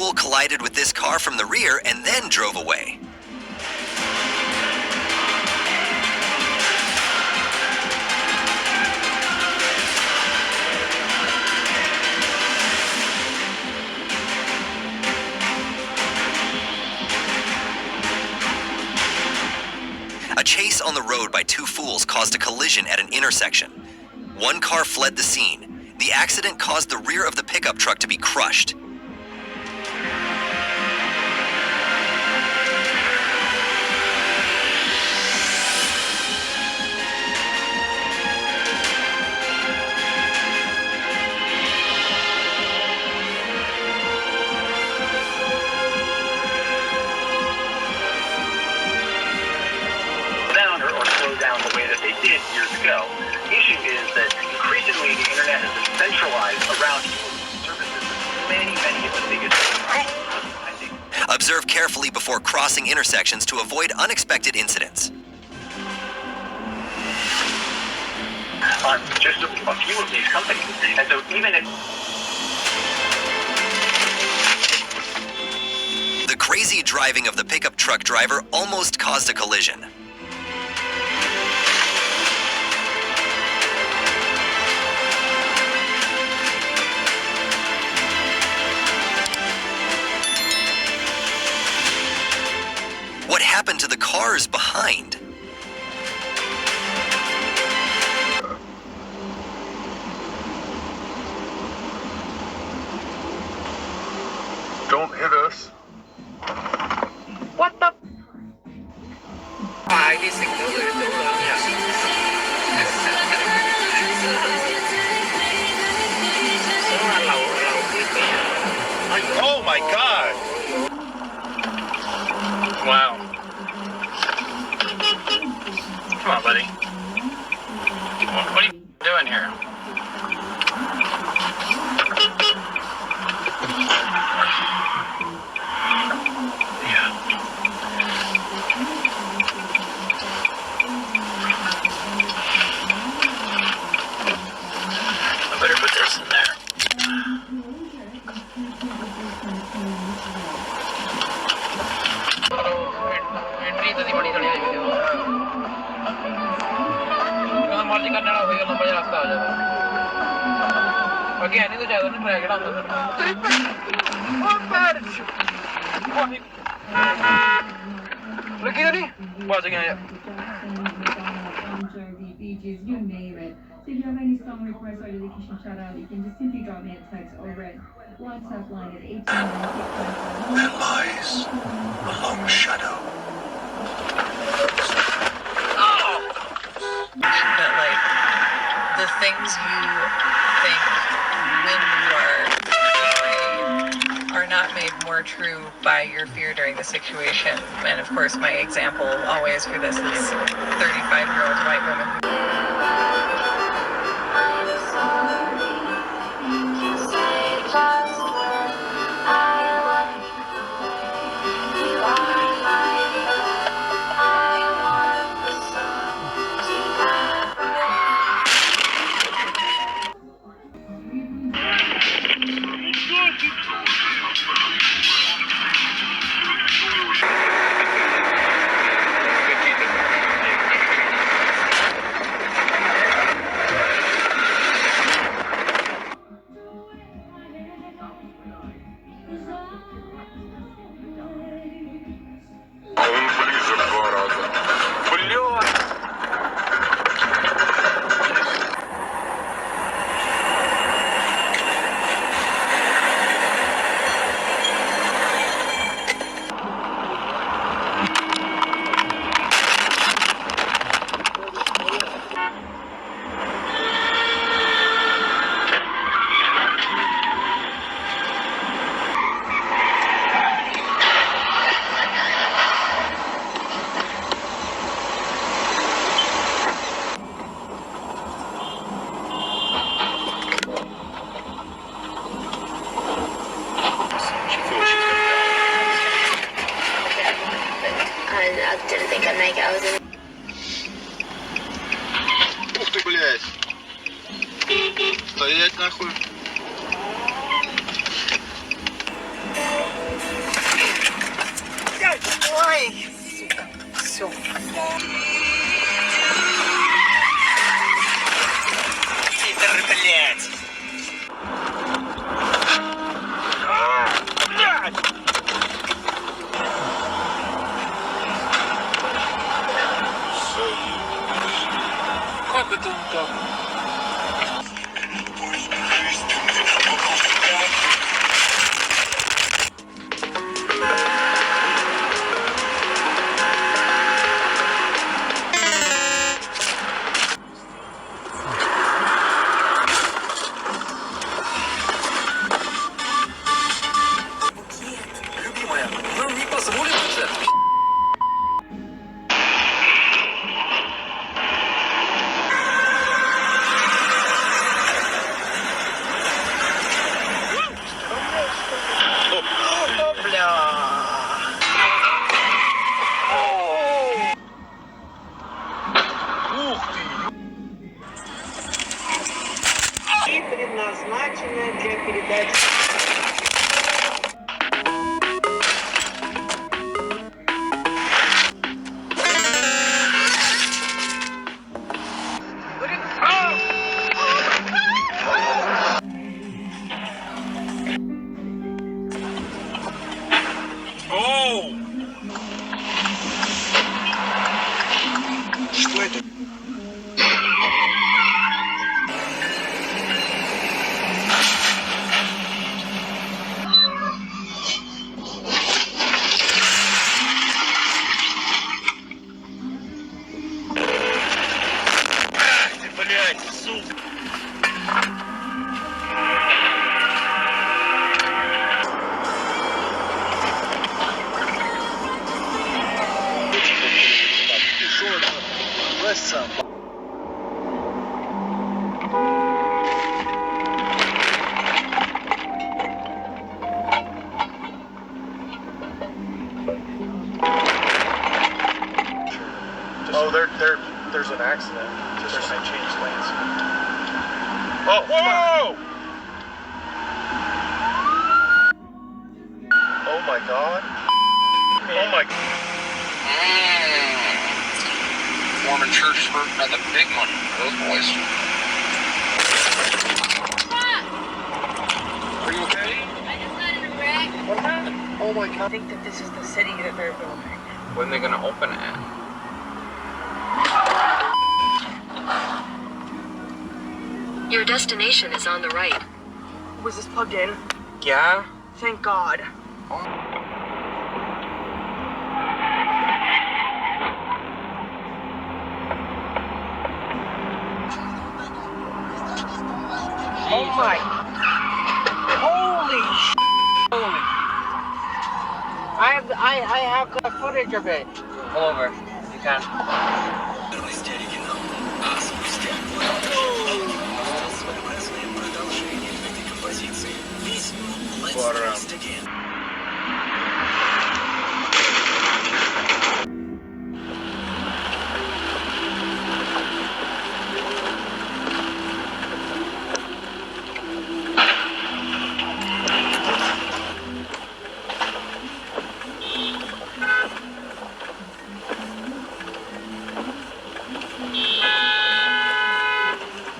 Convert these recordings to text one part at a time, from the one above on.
fool collided with this car from the rear and then drove away. A chase on the road by two fools caused a collision at an intersection. One car fled the scene. The accident caused the rear of the pickup truck to be crushed. Down the way that they did years ago. The issue is that increasingly the internet has been centralized around services of many of the biggest. Observe carefully before crossing intersections to avoid unexpected incidents. On just a few of these companies, and so even if the crazy driving of the pickup truck driver almost caused a collision. What happened to the cars behind? Don't hit us. What the? ID signal Oh my God! Wow. Come on, buddy. What are you doing here? Yeah. I better put this in there. मर्जी करने वाला होगा लंबा रास्ता आ जाएगा बाकी आने तो ज्यादा नहीं ट्रैक डालता लगी नहीं बच गया यार you name it. So if you have any song requests or dedication shout out, you can just simply drop me a text or red WhatsApp line at 829. There lies a long shadow. But like the things you think when you are afraid are not made more true by your fear during the situation. And of course my example always for this is 35-year-old white woman. Стоять нахуй. Ай, сука, все. Пидоры, блядь! Как это он так? Любимая, нам не позволят уже. И предназначена для передачи. Что это? Ах ты, блядь, сука! Ты шо это? Весь сам. Oh, there's an accident. Just when I changed lanes. Oh, whoa! Oh my god. Oh my. Mormon church for the big money for those boys. Are you okay? I just got in a wreck. What happened? Oh my I god. think that this is the city that they're building. When are they gonna open it? Your destination is on the right. Was this plugged in? Yeah. Thank God. Oh my. Holy sh**. Holy. I have the footage of it. Pull over. You can.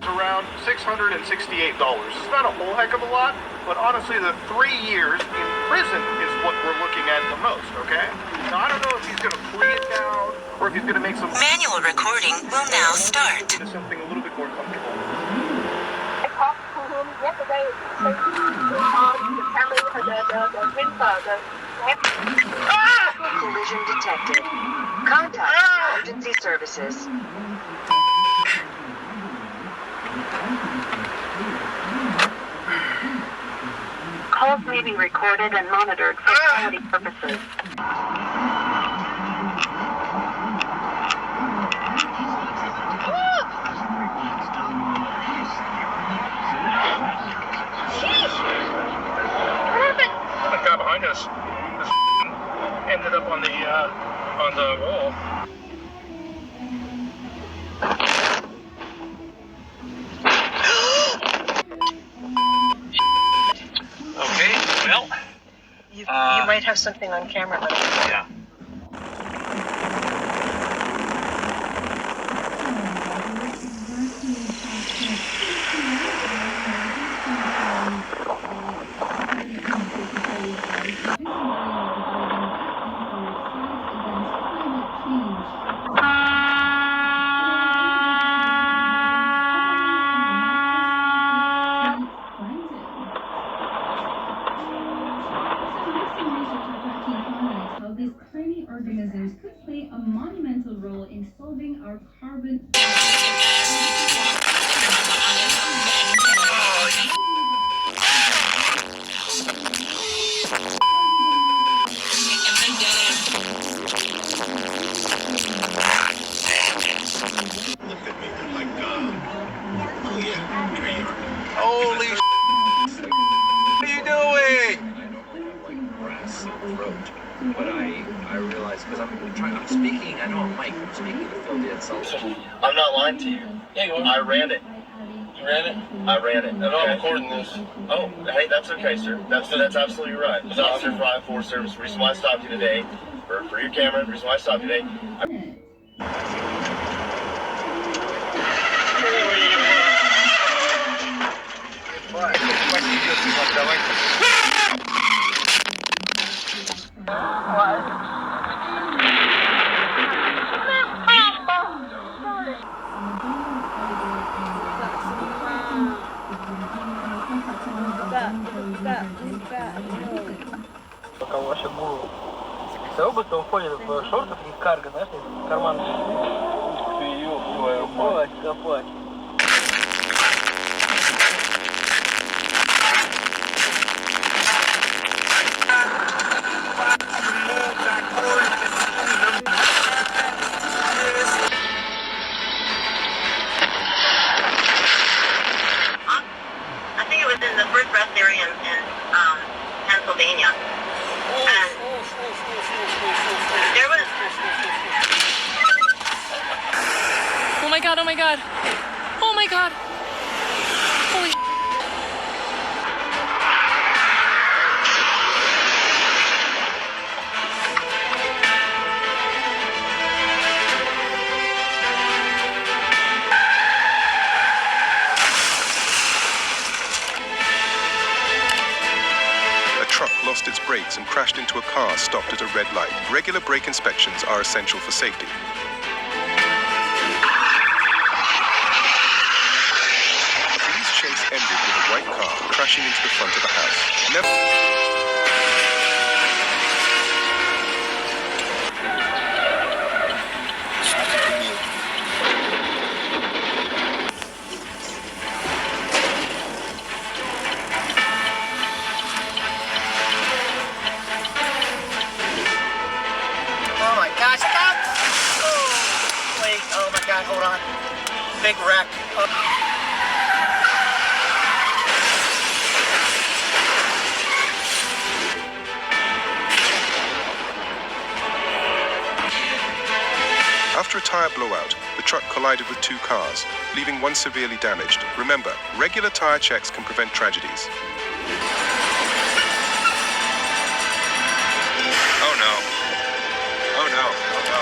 Around $668. It's not a whole heck of a lot, but honestly, the 3 years in prison is what we're looking at the most, okay? Now, I don't know if he's going to plea it down or if he's going to make some... Manual recording will now start. ...to something a little bit more comfortable. I talked to him yesterday. The Collision detected. Contact emergency services. calls may be recorded and monitored for quality purposes. The guy behind us ended up on the wall. Okay, well, You might have something on camera, but yeah. Holy what are you doing? But I realized because I'm speaking, I know I'm Mike, I'm speaking to Phil D'Anselmo. I'm not lying to you. Yeah, you are. I ran it. You ran it? I ran it. No, I'm recording this. Oh, hey, that's okay, sir. That's absolutely right. It's Officer 5-4 service. The reason why I stopped you today, for your camera, the reason why I stopped you today. Пока ваша голову. Все бы то уходит в шортах и карго, знаешь, карман. Ух ты, ёб твою мать, копать. I think it was in the first rest area in Pennsylvania. And there was... Oh my god, oh my god. Oh my god. Holy A truck lost its brakes and crashed into a car stopped at a red light. Regular brake inspections are essential for safety. A police chase ended with a white car crashing into the front of a house. Never... Oh my gosh, stop! Oh, wait, oh my god, hold on. Big wreck. After a tire blowout, the truck collided with two cars, leaving one severely damaged. Remember, regular tire checks can prevent tragedies. Oh no. Oh no. Oh no.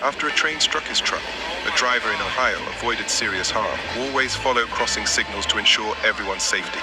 After a train struck his truck, a driver in Ohio avoided serious harm. Always follow crossing signals to ensure everyone's safety.